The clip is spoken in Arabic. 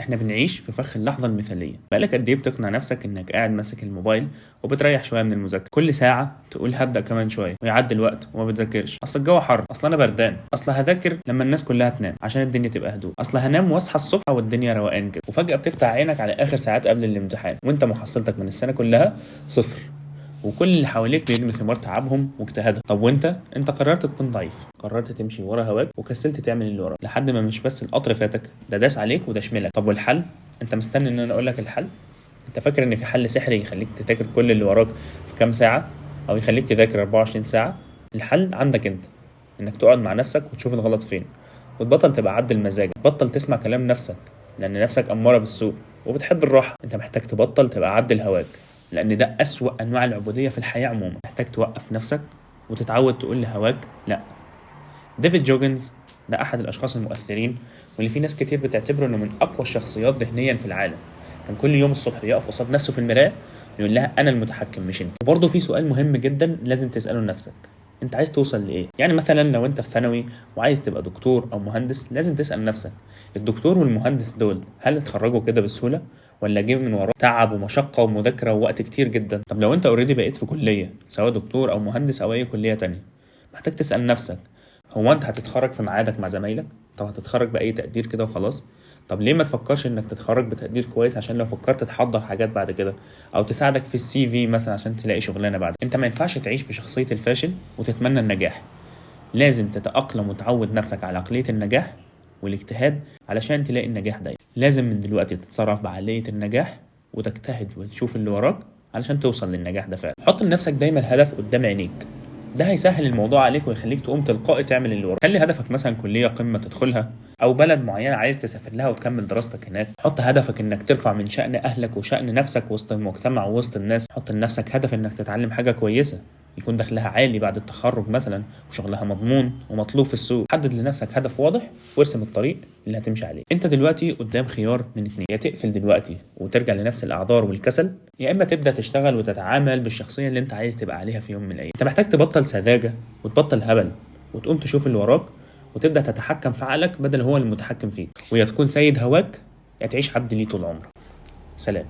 احنا بنعيش في فخ اللحظة المثالية. بقالك قد ايه بتقنع نفسك انك قاعد ماسك الموبايل وبتريح شوية من المذاكرة؟ كل ساعة تقول هبدأ كمان شوية ويعدي الوقت وما بتذاكرش. اصل الجو حر، اصل انا بردان، اصل هذاكر لما الناس كلها تنام عشان الدنيا تبقى هدوء، اصل هنام واصحى الصبح والدنيا روقان كده. وفجأة بتفتح عينك على اخر ساعات قبل الامتحان وانت محصلتك من السنة كلها صفر، وكل اللي حواليك بيجنوا ثمار تعبهم واجتهادهم. طب وانت قررت تكون ضعيف، قررت تمشي ورا هواك وكسلت تعمل اللي وراك، لحد ما مش بس القطر فاتك، ده داس عليك وده شملك. طب والحل؟ انت مستني ان انا اقول لك الحل؟ انت فاكر ان في حل سحري يخليك تذاكر كل اللي وراك في كام ساعة او يخليك تذاكر 24 ساعة؟ الحل عندك انت، انك تقعد مع نفسك وتشوف الغلط فين، وتبطل تبقى عبد المزاج، تبطل تسمع كلام نفسك لان نفسك اماره بالسوء وبتحب الراحه. انت محتاج تبطل تبقى عبد الهواك، لان ده اسوأ انواع العبوديه في الحياه عموما. محتاج توقف نفسك وتتعود تقول لهواك لا. ديفيد جوجنز ده احد الاشخاص المؤثرين واللي في ناس كتير بتعتبره انه من اقوى الشخصيات ذهنيا في العالم. كان كل يوم الصبح يقف قصاد نفسه في المرايه يقول لها انا المتحكم مش انت. وبرضه في سؤال مهم جدا لازم تساله لنفسك، انت عايز توصل لايه؟ يعني مثلا لو انت في ثانوي وعايز تبقى دكتور او مهندس، لازم تسال نفسك الدكتور والمهندس دول هل اتخرجوا كده بسهوله ولا جه من وراه تعب ومشقه ومذاكره ووقت كتير جدا؟ طب لو انت اوريدي بقيت في كليه سواء دكتور او مهندس او اي كليه تانية، محتاج تسال نفسك هو انت هتتخرج في ميعادك مع زمايلك؟ طب هتتخرج باي تقدير كده وخلاص؟ طب ليه ما تفكرش انك تتخرج بتقدير كويس عشان لو فكرت تحضر حاجات بعد كده او تساعدك في السي في مثلا عشان تلاقي شغلانه بعد. انت ما ينفعش تعيش بشخصيه الفاشل وتتمنى النجاح، لازم تتاقلم وتعود نفسك على عقليه النجاح والاجتهاد علشان تلاقي النجاح دايما. لازم من دلوقتي تتصرف بعقليه النجاح وتجتهد وتشوف اللي وراك علشان توصل للنجاح ده فعلا. حط لنفسك دايما هدف قدام عينيك، ده هيسهل الموضوع عليك ويخليك تقوم تلقائي تعمل اللي وراك. خلي هدفك مثلا كلية قمة تدخلها او بلد معينة عايز تسافر لها وتكمل دراستك هناك. حط هدفك انك ترفع من شأن اهلك وشأن نفسك وسط المجتمع ووسط الناس. حط لنفسك هدف انك تتعلم حاجة كويسة يكون دخلها عالي بعد التخرج مثلا وشغلها مضمون ومطلوب في السوق. حدد لنفسك هدف واضح وارسم الطريق اللي هتمشي عليه. انت دلوقتي قدام خيار من اتنين، يا تقفل دلوقتي وترجع لنفس الاعذار والكسل، يا اما تبدا تشتغل وتتعامل بالشخصيه اللي انت عايز تبقى عليها في يوم من الايام. انت محتاج تبطل سذاجه وتبطل هبل وتقوم تشوف اللي وراك وتبدا تتحكم في عقلك بدل هو المتحكم فيك، ويا تكون سيد هواك يا تعيش عبد ليه طول عمرك. سلام.